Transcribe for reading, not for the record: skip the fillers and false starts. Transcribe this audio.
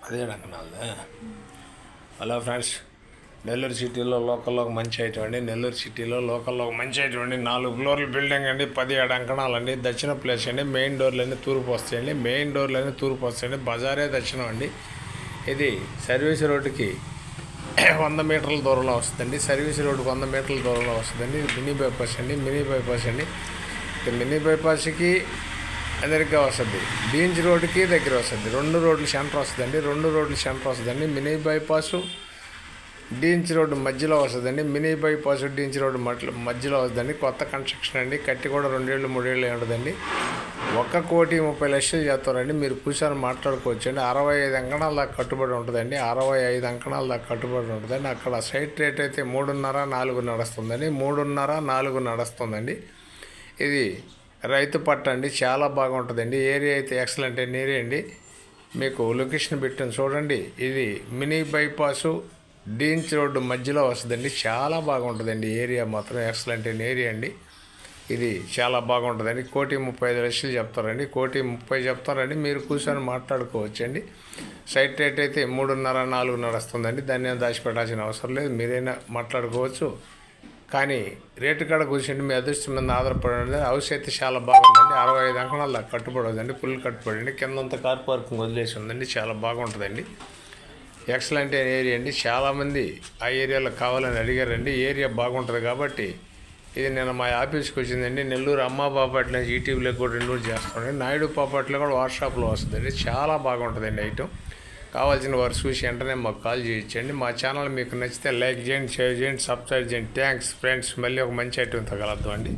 అదే అంకనాలదా. Hello friends, Nellore సిటీలో లోకల్లో ఒక మంచి ఐటమ్ అండి. నెల్లూరు సిటీలో లోకల్లో ఒక మంచి ఐటమ్ అండి. 4 ఫ్లోర్ల బిల్డింగ్ అండి, 17 అంకణాలండి. దక్షిణ ప్లేస్ అండి. మెయిన్ డోర్లన్నీ తూర్పు వస్తాయండి. మెయిన్ డోర్లన్నీ తూర్పు వస్తాయండి. బజారే దక్షిణం అండి. ఇది సర్వీస్ రోడ్డుకి 100 మీటర్ల దూరంలో వస్తుందండి. సర్వీస్ రోడ్డుకి 100 మీటర్ల దూరంలో వస్తుందండి. ఇది మినీ బైపాస్ అండి. మినీ బైపాస్ అండి. మినీ బైపాస్కి ఎదురుగా వస్తుంది. బీచ్ రోడ్డుకి దగ్గర వస్తుంది. 2 రోడ్లు సెంటర్ వస్తుందండి. 2 రోడ్లు సెంటర్ వస్తుందండి. మినీ బైపాసు డీన్స్ రోడ్డు మధ్యలో వస్తుందండి. మినీ బైపాస్ డీన్స్ రోడ్డు మధ్యలో వస్తుందండి. కొత్త కన్స్ట్రక్షన్ అండి. కట్టి కూడా 2 ఏళ్ళు 3 ఏళ్ళు ఉంటుందండి. 1,30,00,000 చేస్తారండి. మీరు కూర్చొని మాట్లాడుకోవచ్చు అండి. 65 అంకణాల దాకా కట్టుబడి ఉంటుందండి. 65 అంకణాల దాకా కట్టుబడి ఉంటుందండి. అక్కడ సైట్ రేట్ అయితే 3.5, 4 నడుస్తుందండి. 3.5, 4 నడుస్తుందండి. ఇది రైతు పట్ట అండి. చాలా బాగుంటుందండి. ఏరియా అయితే ఎక్సలెంట్ అయిన ఏరియా అండి. మీకు లొకేషన్ పెట్టాను చూడండి. ఇది మినీ బైపాసు డీన్స్ రోడ్డు మధ్యలో వస్తుందండి. చాలా బాగుంటుందండి. ఏరియా మాత్రం ఎక్సలెంట్ అయిన ఏరియా అండి. ఇది చాలా బాగుంటుందండి. 1,35,00,000 చెప్తారండి. 1,30,000 చెప్తారండి. మీరు కూర్చొని మాట్లాడుకోవచ్చండి. సైట్ రేట్ అయితే 3.5, 4 నడుస్తుందండి. దాన్ని ఏం దాచిపెట్టాల్సిన అవసరం లేదు. మీరైనా మాట్లాడుకోవచ్చు. కానీ రేటు కాడ కూర్చొని మీ అదృష్టం మీద ఆధారపడి ఉండదు. హౌస్ అయితే చాలా బాగుందండి. 65 అంకణాల దాకా కట్టుబడి ఉందండి. ఫుల్ కట్టుబడి అండి. కిందంతా కార్ పార్కింగ్ వదిలేసి ఉందండి. చాలా బాగుంటుందండి. ఎక్సలెంట్ అయిన ఏరియా అండి. చాలామంది ఆ ఏరియాలో కావాలని అడిగారండి. ఏరియా బాగుంటుంది కాబట్టి ఇది నేను మా ఆఫీస్కి వచ్చిందండి. నెల్లూరు అమ్మ పాపట్లో ఈటీవీలో కూడా రెన్యూట్ చేస్తామండి. నాయుడు పాపట్లో కూడా వాట్సాప్లో వస్తుందండి. చాలా బాగుంటుందండి ఐటమ్. కావాల్సిన వారు చూసి వెంటనే మాకు కాల్ చేయొచ్చండి. మా ఛానల్ మీకు నచ్చితే లైక్ చేయండి, షేర్ చేయండి, సబ్స్క్రైబ్ చేయండి. Thanks friends. మళ్ళీ ఒక మంచి ఐటమ్ తగలద్దాం అండి.